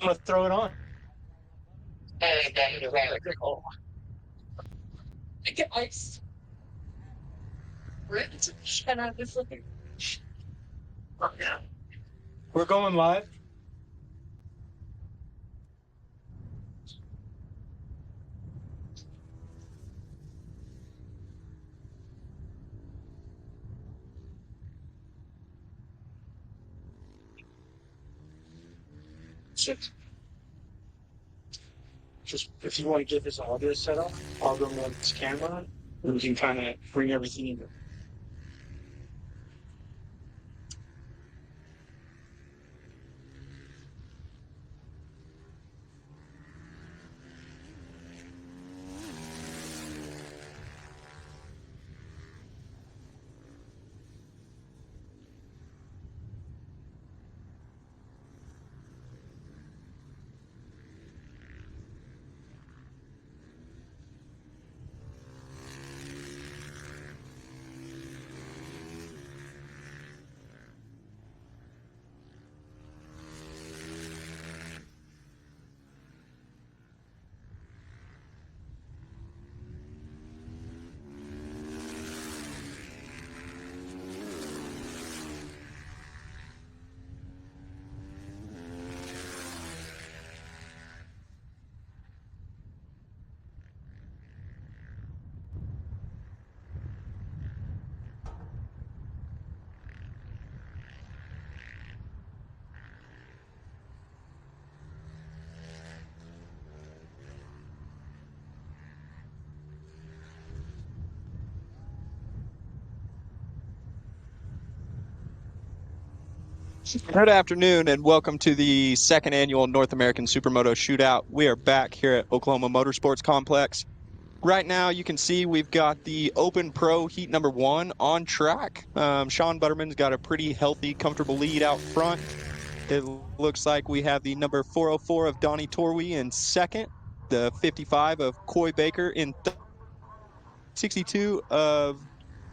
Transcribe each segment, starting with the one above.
I'm gonna throw it on. I get ice. We're going live. Just if you want to get this audio set up, I'll go on this camera and we can kind of bring everything in. Good afternoon and welcome to the second annual North American Supermoto Shootout. We are back here at Oklahoma Motorsports Complex. Right now you can see we've got the Open Pro Heat number 1 on track. Sean Butterman's got a pretty healthy, comfortable lead out front. It looks like we have the number 404 of Donnie Torwey in second, the 55 of Coy Baker in 62 of,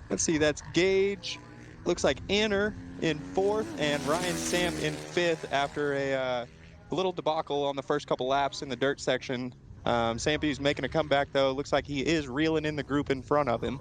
let's see, that's Gage. Looks like Anner in fourth and Ryan Samp in fifth after a little debacle on the first couple laps in the dirt section. Sampy's making a comeback, though. Looks like he is reeling in the group in front of him.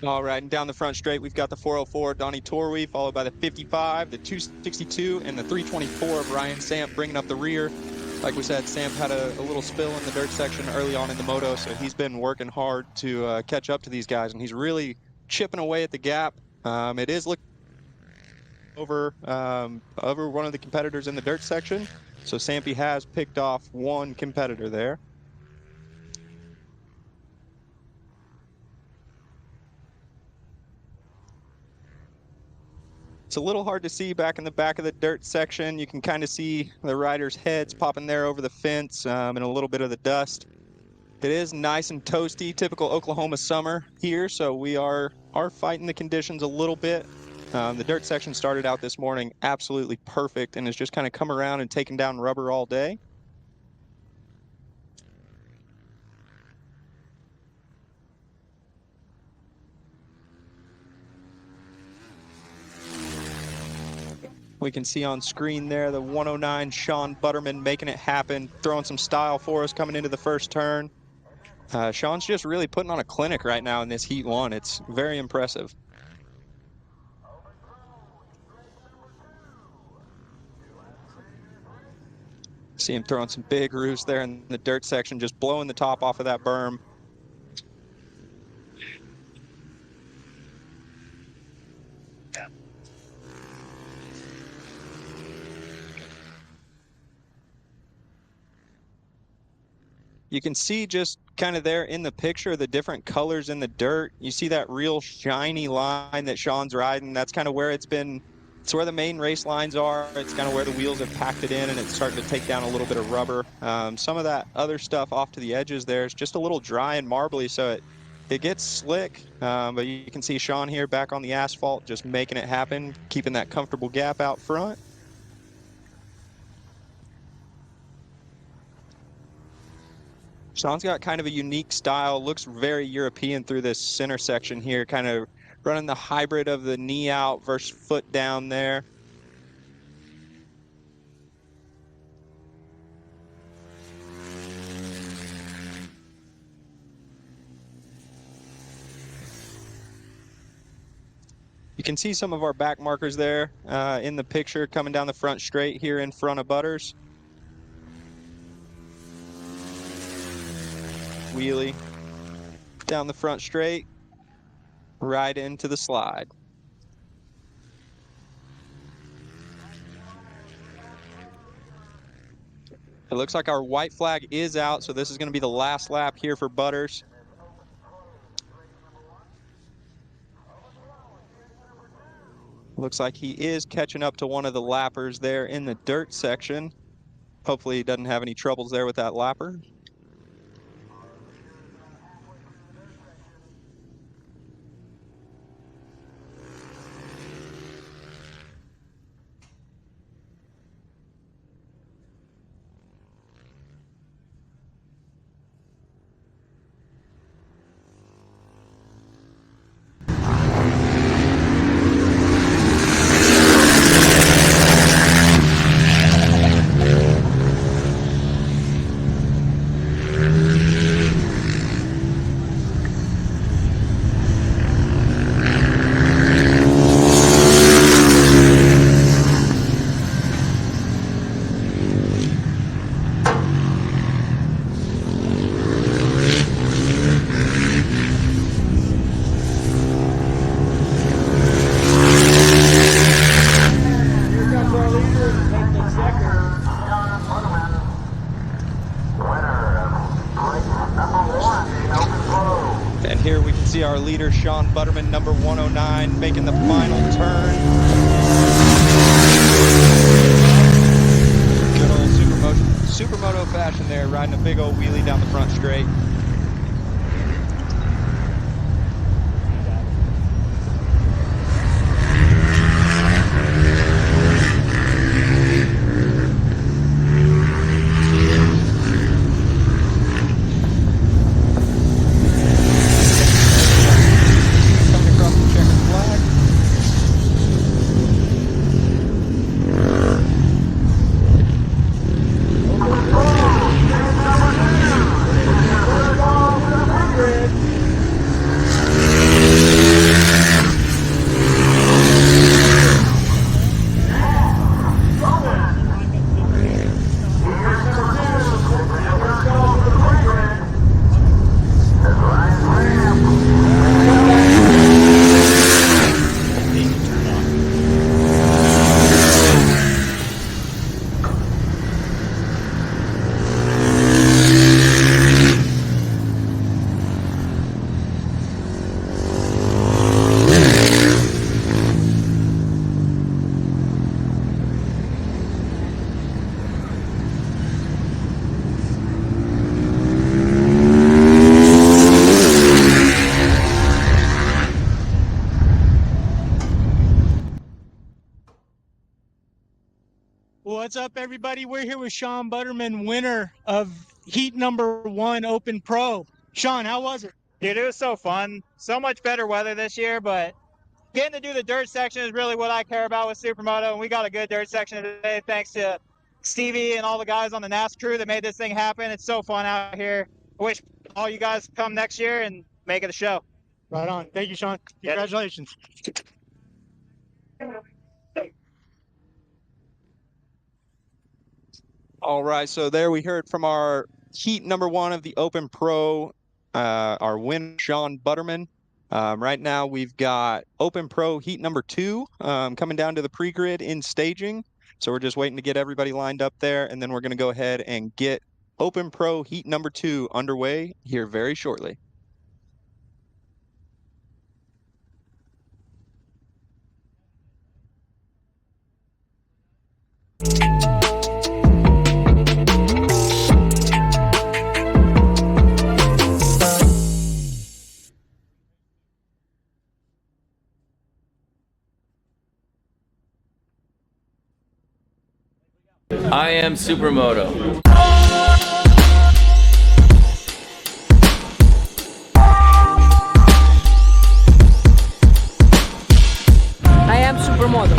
All right, and down the front straight, we've got the 404, Donnie Torwey, followed by the 55, the 262, and the 324 of Ryan Samp bringing up the rear. Like we said, Samp had a little spill in the dirt section early on in the moto, so he's been working hard to catch up to these guys, and he's really chipping away at the gap. It is looking over one of the competitors in the dirt section, so Sampy has picked off one competitor there. It's a little hard to see back in the back of the dirt section. You can kind of see the riders' heads popping there over the fence and a little bit of the dust. It is nice and toasty, typical Oklahoma summer here, so we are fighting the conditions a little bit. The dirt section started out this morning absolutely perfect and has just kind of come around and taken down rubber all day. We can see on screen there the 109 Sean Butterman making it happen, throwing some style for us coming into the first turn. Sean's just really putting on a clinic right now in this Heat 1. It's very impressive. See him throwing some big roofs there in the dirt section, just blowing the top off of that berm. You can see just kind of there in the picture the different colors in the dirt. You see that real shiny line that Sean's riding. That's kind of where it's where the main race lines are. It's kind of where the wheels have packed it in, and it's starting to take down a little bit of rubber. Some of that other stuff off to the edges there is just a little dry and marbly, so it gets slick, but you can see Sean here back on the asphalt, just making it happen, keeping that comfortable gap out front. Sean's got kind of a unique style, looks very European through this center section here, kind of running the hybrid of the knee out versus foot down there. You can see some of our back markers there in the picture coming down the front straight here in front of Butters. Wheelie down the front straight, right into the slide. It looks like our white flag is out, so this is going to be the last lap here for Butters. Looks like he is catching up to one of the lappers there in the dirt section. Hopefully he doesn't have any troubles there with that lapper. And here we can see our leader, Sean Butterman, number 109, making the final turn. Good old Supermoto fashion there, riding a big old wheelie down the front straight. What's up, everybody? We're here with Sean Butterman, winner of heat number 1 Open Pro. Sean, how was it? Dude, it was so fun. So much better weather this year, but getting to do the dirt section is really what I care about with Supermoto, and we got a good dirt section today thanks to Stevie and all the guys on the NAS crew that made this thing happen. It's so fun out here. I wish all you guys come next year and make it a show. Right on. Thank you, Sean. Congratulations. All right, so there we heard from our heat number 1 of the Open Pro, our winner, Sean Butterman. Right now we've got Open Pro heat number 2 coming down to the pre-grid in staging. So we're just waiting to get everybody lined up there, and then we're going to go ahead and get Open Pro heat number 2 underway here very shortly. I am Supermoto. I am Supermoto.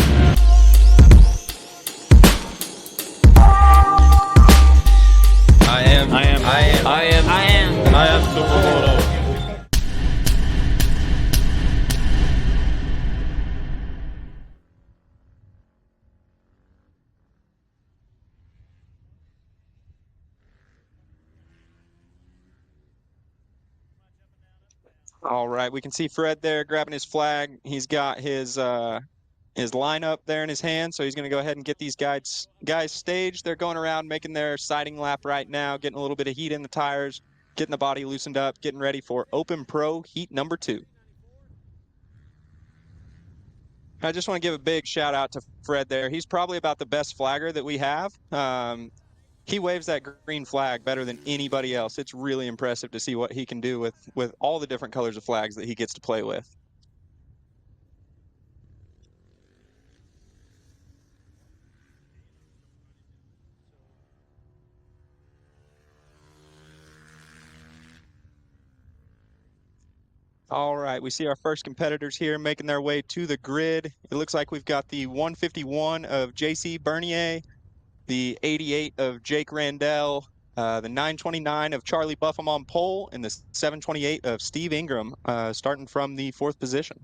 I am Supermoto. All right, we can see Fred there grabbing his flag. He's got his lineup there in his hand, so he's going to go ahead and get these guys staged. They're going around making their sighting lap right now, getting a little bit of heat in the tires, getting the body loosened up, getting ready for Open Pro Heat number 2. I just want to give a big shout out to Fred there. He's probably about the best flagger that we have. He waves that green flag better than anybody else. It's really impressive to see what he can do with all the different colors of flags that he gets to play with. All right, we see our first competitors here making their way to the grid. It looks like we've got the 151 of JC Bernier, the 88 of Jake Randell, the 929 of Charlie Buffum on pole, and the 728 of Steve Ingram, starting from the 4th position.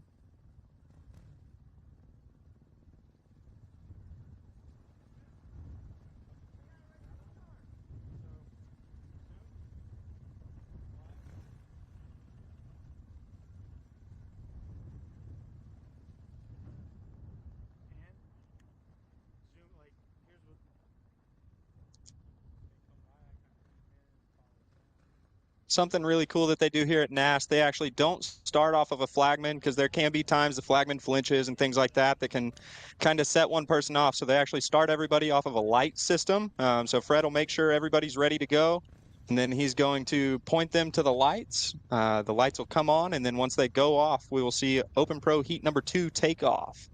Something really cool that they do here at NAS, they actually don't start off of a flagman because there can be times the flagman flinches and things like that that can kind of set one person off. So they actually start everybody off of a light system. So Fred will make sure everybody's ready to go. And then he's going to point them to the lights. The lights will come on. And then once they go off, we will see Open Pro Heat number 2 take off.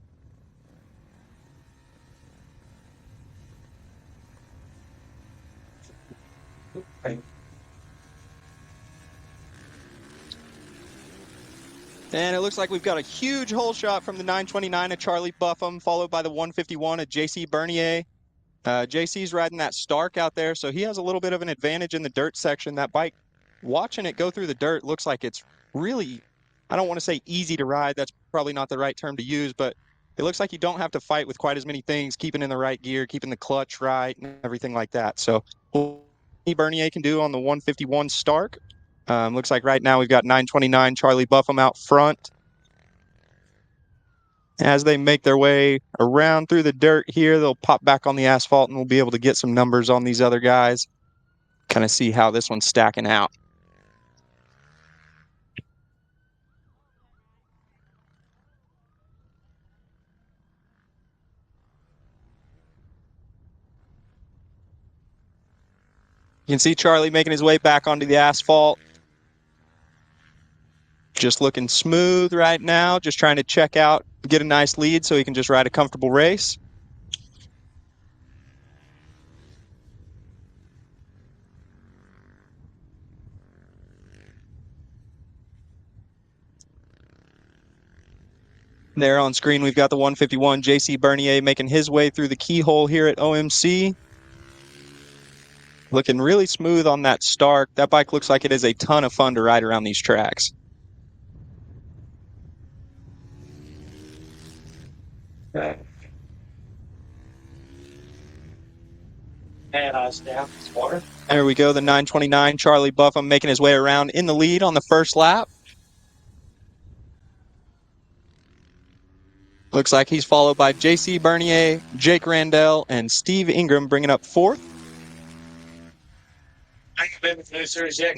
Okay. And it looks like we've got a huge hole shot from the 929 of Charlie Buffum, followed by the 151 of JC Bernier. JC's riding that Stark out there, so he has a little bit of an advantage in the dirt section. That bike, watching it go through the dirt, looks like it's really, I don't want to say easy to ride. That's probably not the right term to use, but it looks like you don't have to fight with quite as many things, keeping in the right gear, keeping the clutch right, and everything like that. So what Bernier can do on the 151 Stark. Looks like right now we've got 929 Charlie Buffum out front. As they make their way around through the dirt here, they'll pop back on the asphalt and we'll be able to get some numbers on these other guys. Kind of see how this one's stacking out. You can see Charlie making his way back onto the asphalt. Just looking smooth right now, just trying to check out, get a nice lead so he can just ride a comfortable race. There on screen, we've got the 151 JC Bernier making his way through the keyhole here at OMC. Looking really smooth on that Stark. That bike looks like it is a ton of fun to ride around these tracks. Okay. And down water. There we go, the 929 Charlie Buffum making his way around in the lead on the first lap. Looks like he's followed by JC Bernier, Jake Randell, and Steve Ingram bringing up 4th.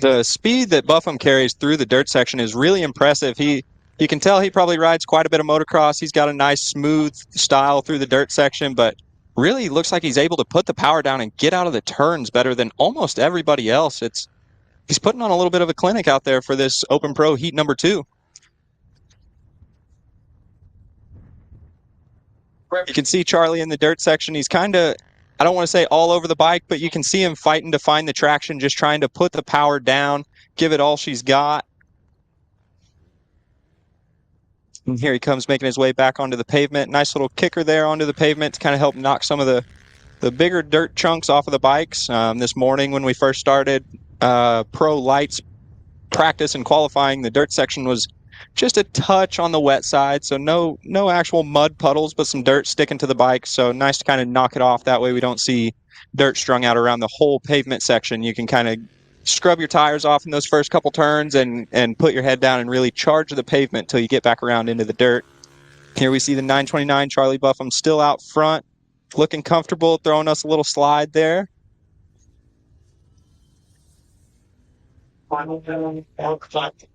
The speed that Buffum carries through the dirt section is really impressive. You can tell he probably rides quite a bit of motocross. He's got a nice smooth style through the dirt section, but really looks like he's able to put the power down and get out of the turns better than almost everybody else. He's putting on a little bit of a clinic out there for this Open Pro Heat number 2. You can see Charlie in the dirt section. He's kind of I don't want to say all over the bike, but you can see him fighting to find the traction, just trying to put the power down, give it all she's got. And here he comes making his way back onto the pavement. Nice little kicker there onto the pavement to kind of help knock some of the bigger dirt chunks off of the bikes. This morning when we first started pro lights practice and qualifying, the dirt section was just a touch on the wet side, so no actual mud puddles, but some dirt sticking to the bike. So nice to kind of knock it off. That way we don't see dirt strung out around the whole pavement section. You can kind of scrub your tires off in those first couple turns and put your head down and really charge the pavement till you get back around into the dirt. Here we see the 929 Charlie Buffum still out front, looking comfortable, throwing us a little slide there. And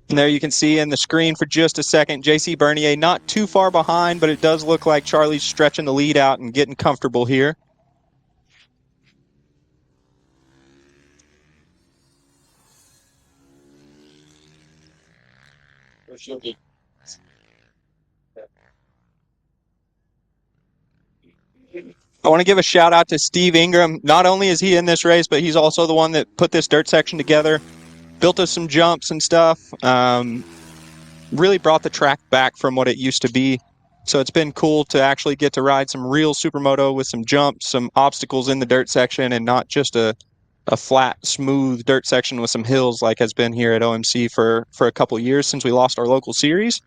there you can see in the screen for just a second, JC Bernier not too far behind, but it does look like Charlie's stretching the lead out and getting comfortable here. I want to give a shout out to Steve Ingram. Not only is he in this race, but he's also the one that put this dirt section together, built us some jumps and stuff, really brought the track back from what it used to be. So it's been cool to actually get to ride some real Supermoto with some jumps, some obstacles in the dirt section, and not just a flat, smooth dirt section with some hills like has been here at OMC for a couple years since we lost our local series.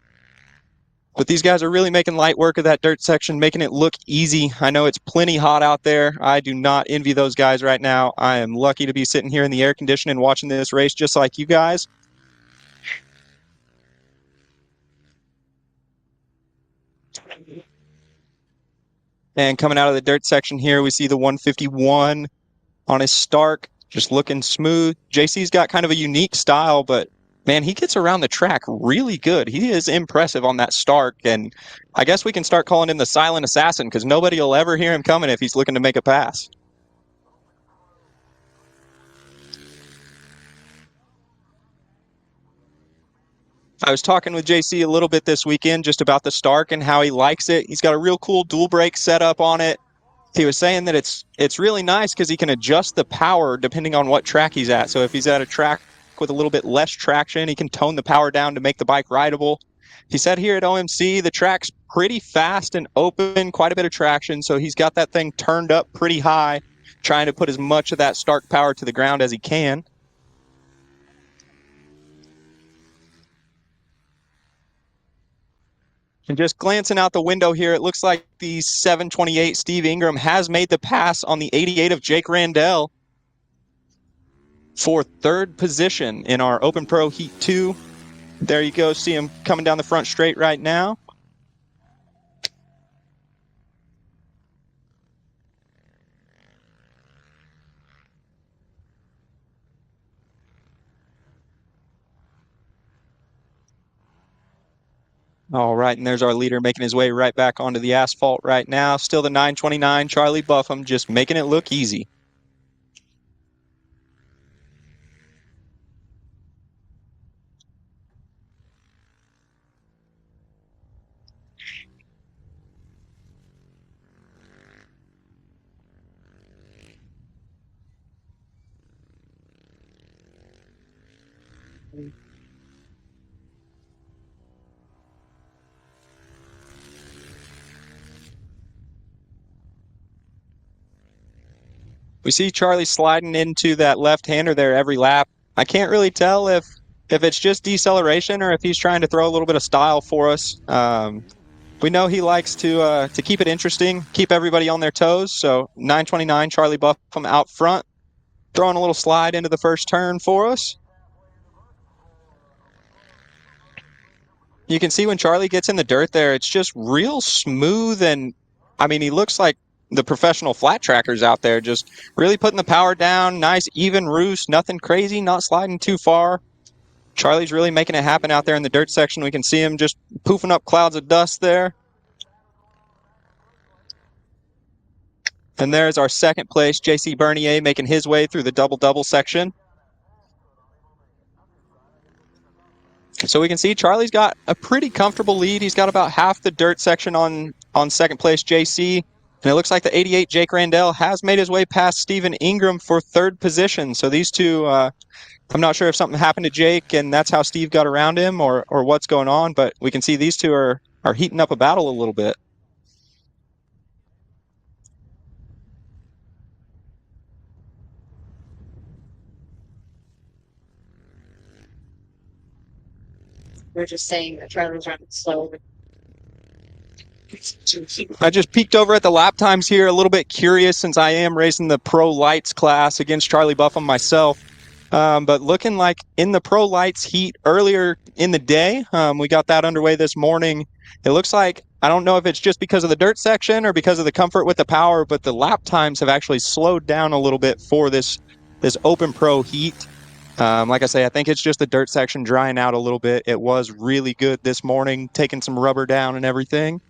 But these guys are really making light work of that dirt section, making it look easy. I know it's plenty hot out there. I do not envy those guys right now. I am lucky to be sitting here in the air conditioning watching this race just like you guys. And coming out of the dirt section here, we see the 151 on his Stark, just looking smooth. JC's got kind of a unique style, but man, he gets around the track really good. He is impressive on that Stark, and I guess we can start calling him the silent assassin because nobody will ever hear him coming if he's looking to make a pass. I was talking with JC a little bit this weekend just about the Stark and how he likes it. He's got a real cool dual brake setup on it. He was saying that it's really nice because he can adjust the power depending on what track he's at. So if he's at a track with a little bit less traction, he can tone the power down to make the bike rideable. He said here at OMC, the track's pretty fast and open, quite a bit of traction. So he's got that thing turned up pretty high, trying to put as much of that Stark power to the ground as he can. And just glancing out the window here, it looks like the 728 Steve Ingram has made the pass on the 88 of Jake Randell for third position in our Open Pro Heat 2. There you go. See him coming down the front straight right now. All right, and there's our leader making his way right back onto the asphalt right now. Still the 929 Charlie Buffum, just making it look easy. We see Charlie sliding into that left-hander there every lap. I can't really tell if it's just deceleration or if he's trying to throw a little bit of style for us. We know he likes to keep it interesting, keep everybody on their toes. So 929 Charlie Buffum out front, throwing a little slide into the first turn for us. You can see when Charlie gets in the dirt there, it's just real smooth, and I mean, he looks like the professional flat trackers out there, just really putting the power down, nice even roost, nothing crazy, not sliding too far. Charlie's really making it happen out there in the dirt section. We can see him just poofing up clouds of dust there. And there's our second place, JC Bernier, making his way through the double-double section. So we can see Charlie's got a pretty comfortable lead. He's got about half the dirt section on second place JC. And it looks like the 88 Jake Randell has made his way past Steven Ingram for third position. So these two, I'm not sure if something happened to Jake and that's how Steve got around him or what's going on, but we can see these two are heating up a battle a little bit. We're just saying that Charlie's running slow. I just peeked over at the lap times here, a little bit curious since I am racing the Pro Lights class against Charlie Buffum myself. But looking like in the Pro Lights heat earlier in the day, we got that underway this morning. It looks like, I don't know if it's just because of the dirt section or because of the comfort with the power, but the lap times have actually slowed down a little bit for this Open Pro heat. Like I say, I think it's just the dirt section drying out a little bit. It was really good this morning, taking some rubber down and everything.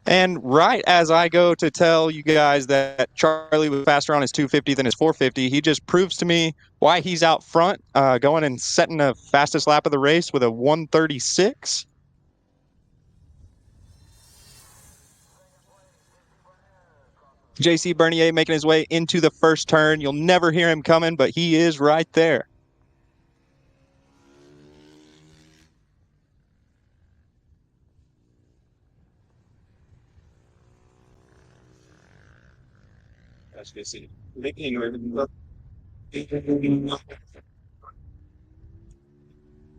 And right as I go to tell you guys that Charlie was faster on his 250 than his 450, he just proves to me why he's out front, going and setting the fastest lap of the race with a 1:36. JC Bernier making his way into the first turn. You'll never hear him coming, but he is right there.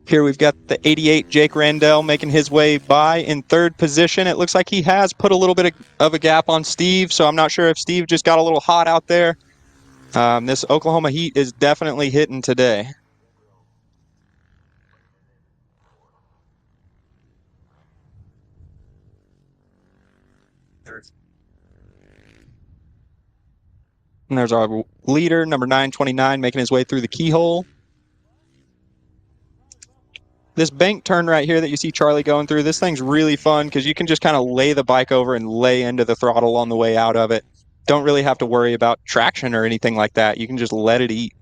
Here we've got the 88 Jake Randell making his way by in third position. It looks like he has put a little bit of a gap on Steve, so I'm not sure if Steve just got a little hot out there. This Oklahoma heat is definitely hitting today. And there's our leader, number 929, making his way through the keyhole. This bank turn right here that you see Charlie going through, this thing's really fun because you can just kind of lay the bike over and lay into the throttle on the way out of it. Don't really have to worry about traction or anything like that. You can just let it eat.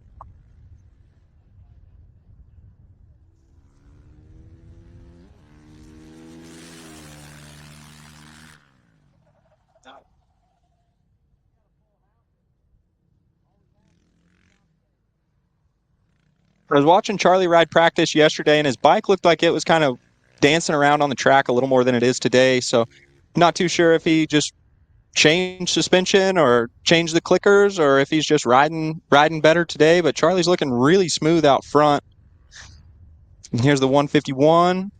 I was watching Charlie ride practice yesterday, and his bike looked like it was kind of dancing around on the track a little more than it is today. So not too sure if he just changed suspension or changed the clickers or if he's just riding better today. But Charlie's looking really smooth out front. And here's the 151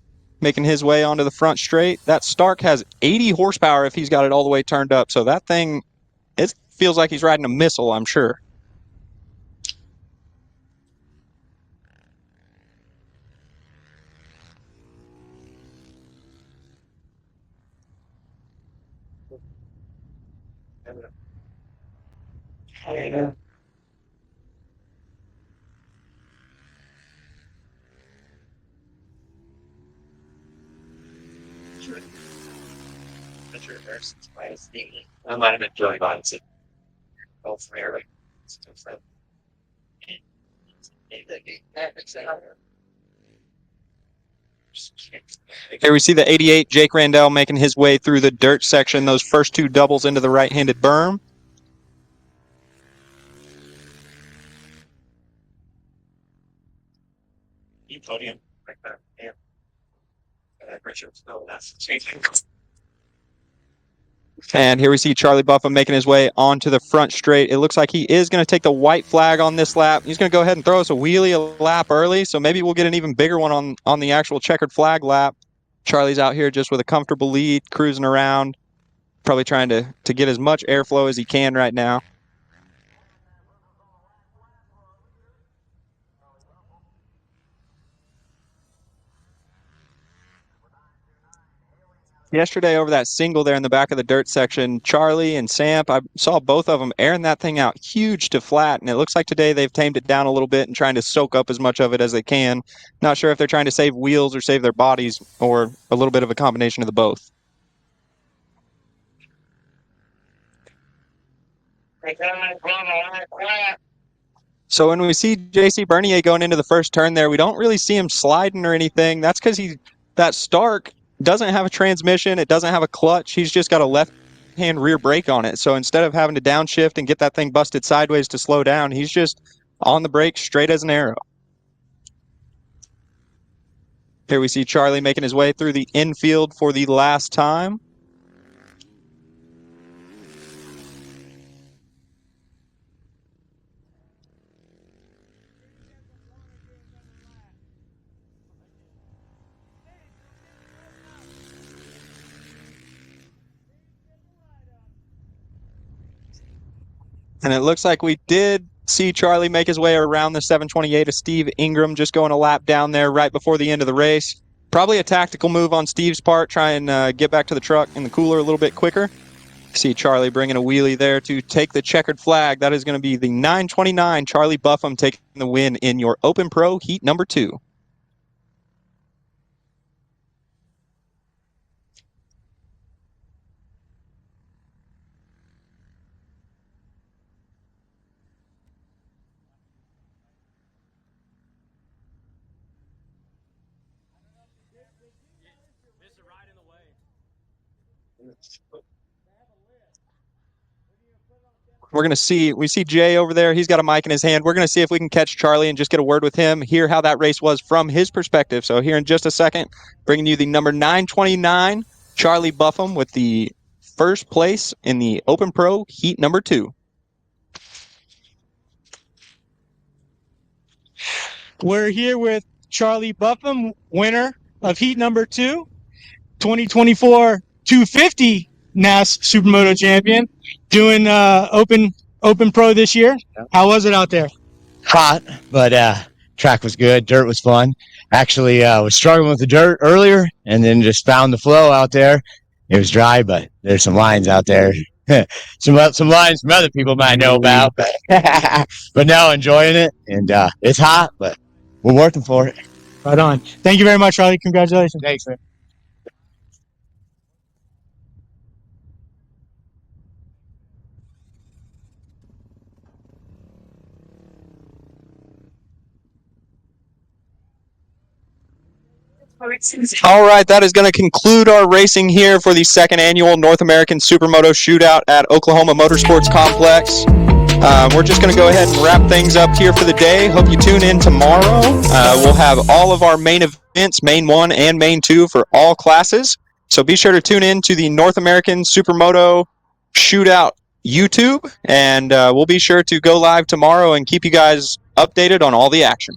making his way onto the front straight. That Stark has 80 horsepower if he's got it all the way turned up. So that thing, it feels like he's riding a missile, I'm sure. I might have been Joey Bonds. Here we see the 88 Jake Randell making his way through the dirt section, those first two doubles into the right-handed berm. Podium like that. Yeah. And here we see Charlie Buffum making his way onto the front straight. It looks like he is going to take the white flag on this lap. He's going to go ahead and throw us a wheelie a lap early, so maybe we'll get an even bigger one on the actual checkered flag lap. Charlie's out here just with a comfortable lead, cruising around, probably trying to get as much airflow as he can right now. Yesterday over that single there in the back of the dirt section, Charlie and Samp, I saw both of them airing that thing out huge to flat, and it looks like today they've tamed it down a little bit and trying to soak up as much of it as they can. Not sure if they're trying to save wheels or save their bodies or a little bit of a combination of the both. So when we see JC Bernier going into the first turn there, we don't really see him sliding or anything. That's because that Stark doesn't have a transmission. It doesn't have a clutch. He's just got a left-hand rear brake on it. So instead of having to downshift and get that thing busted sideways to slow down, he's just on the brake straight as an arrow. Here we see Charlie making his way through the infield for the last time. And it looks like we did see Charlie make his way around the 728 of Steve Ingram, just going a lap down there right before the end of the race. Probably a tactical move on Steve's part, try and get back to the truck in the cooler a little bit quicker. See Charlie bringing a wheelie there to take the checkered flag. That is going to be the 929 Charlie Buffum taking the win in your Open Pro Heat number 2. We're going to see, we see Jay over there. He's got a mic in his hand. We're going to see if we can catch Charlie and just get a word with him, hear how that race was from his perspective. So here in just a second, bringing you the number 929, Charlie Buffum, with the first place in the Open Pro Heat number 2. We're here with Charlie Buffum, winner of Heat number 2, 2024 250 NAS Supermoto champion, doing Open Pro this year. How was it out there? Hot, but track was good. Dirt was fun. Actually, was struggling with the dirt earlier, and then just found the flow out there. It was dry, but there's some lines out there. some lines some other people might know about, but but now enjoying it, and it's hot, but we're working for it. Right on. Thank you very much, Charlie. Congratulations. Thanks, man. All right, that is going to conclude our racing here for the second annual North American Supermoto Shootout at Oklahoma Motorsports Complex. We're just going to go ahead and wrap things up here for the day. Hope you tune in tomorrow. We'll have all of our main events, main 1 and main 2 for all classes. So be sure to tune in to the North American Supermoto Shootout YouTube, and we'll be sure to go live tomorrow and keep you guys updated on all the action.